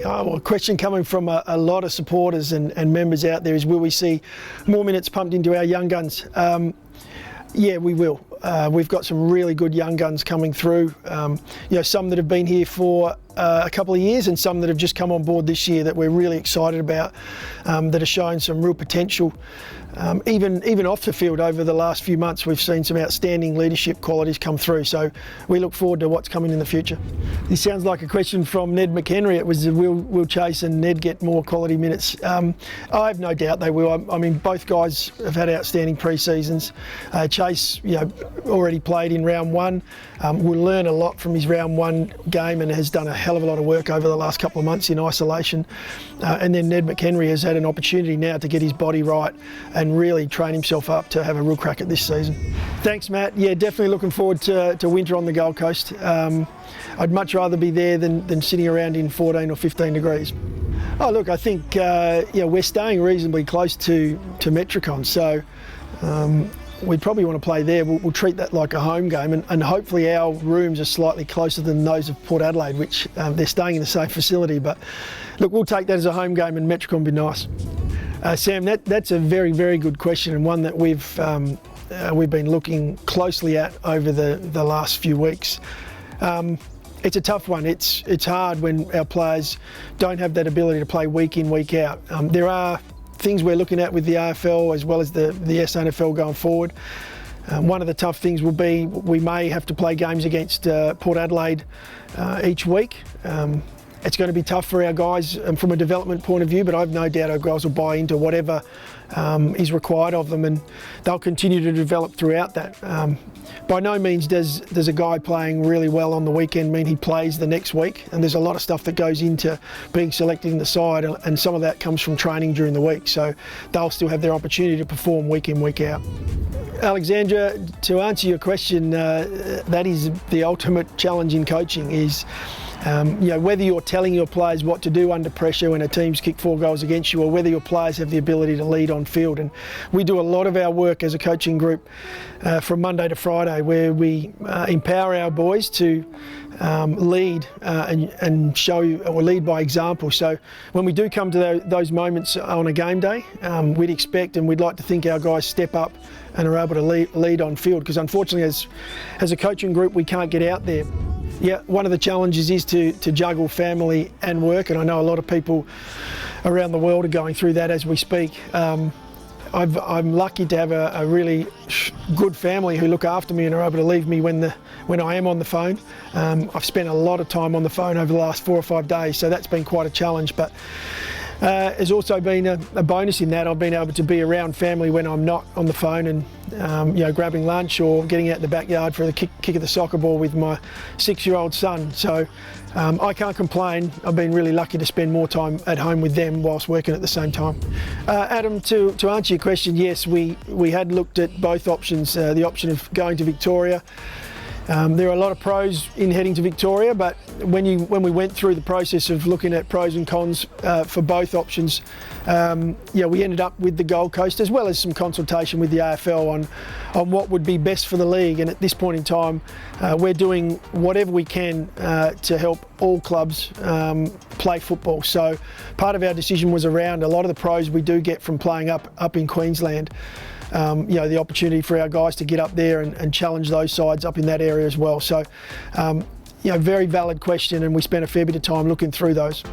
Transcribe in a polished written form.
Well, a question coming from a lot of supporters and members out there is, will we see more minutes pumped into our young guns? Yeah, we will. We've got some really good young guns coming through. Some that have been here for a couple of years and some that have just come on board this year that we're really excited about, that are showing some real potential. Even off the field over the last few months, we've seen some outstanding leadership qualities come through. So we look forward to what's coming in the future. This sounds like a question from Ned McHenry. It was, will Chase and Ned get more quality minutes? I have no doubt they will. I mean, both guys have had outstanding pre-seasons. Chase, already played in round one. Will learn a lot from his round one game and has done a hell of a lot of work over the last couple of months in isolation. And then Ned McHenry has had an opportunity now to get his body right and really train himself up to have a real crack at this season. Thanks, Matt. Yeah, definitely looking forward to winter on the Gold Coast. I'd much rather be there than sitting around in 14 or 15 degrees. Oh, look, I think we're staying reasonably close to Metricon, so we probably want to play there. We'll treat that like a home game, and hopefully our rooms are slightly closer than those of Port Adelaide, which they're staying in the same facility. But look, we'll take that as a home game, and Metricon will be nice. Sam, that's a very, very good question, and one that we've been looking closely at over the last few weeks. It's a tough one. It's hard when our players don't have that ability to play week in, week out. There are things we're looking at with the AFL as well as the SANFL going forward. One of the tough things will be we may have to play games against Port Adelaide each week. It's going to be tough for our guys from a development point of view, but I've no doubt our guys will buy into whatever is required of them, and they'll continue to develop throughout that. By no means does a guy playing really well on the weekend mean he plays the next week, and there's a lot of stuff that goes into being selected in the side, and some of that comes from training during the week, so they'll still have their opportunity to perform week in, week out. Alexandra, to answer your question, that is the ultimate challenge in coaching is whether you're telling your players what to do under pressure when a team's kicked 4 goals against you, or whether your players have the ability to lead on field. And we do a lot of our work as a coaching group from Monday to Friday, where we empower our boys to lead and show, or lead by example. So when we do come to those moments on a game day, we'd expect and we'd like to think our guys step up and are able to lead on field, because unfortunately as a coaching group we can't get out there. Yeah, one of the challenges is to juggle family and work, and I know a lot of people around the world are going through that as we speak. I'm lucky to have a really good family who look after me and are able to leave me when I am on the phone. I've spent a lot of time on the phone over the last 4 or 5 days, so that's been quite a challenge. But there's also been a bonus in that I've been able to be around family when I'm not on the phone, and grabbing lunch or getting out in the backyard for the kick of the soccer ball with my 6-year-old son. So I can't complain. I've been really lucky to spend more time at home with them whilst working at the same time. Adam, to answer your question, yes, we had looked at both options, the option of going to Victoria. There are a lot of pros in heading to Victoria, but when we went through the process of looking at pros and cons for both options, we ended up with the Gold Coast, as well as some consultation with the AFL on what would be best for the league. And at this point in time, we're doing whatever we can to help all clubs play football. So part of our decision was around a lot of the pros we do get from playing up in Queensland. The opportunity for our guys to get up there and challenge those sides up in that area as well. So, very valid question, and we spent a fair bit of time looking through those.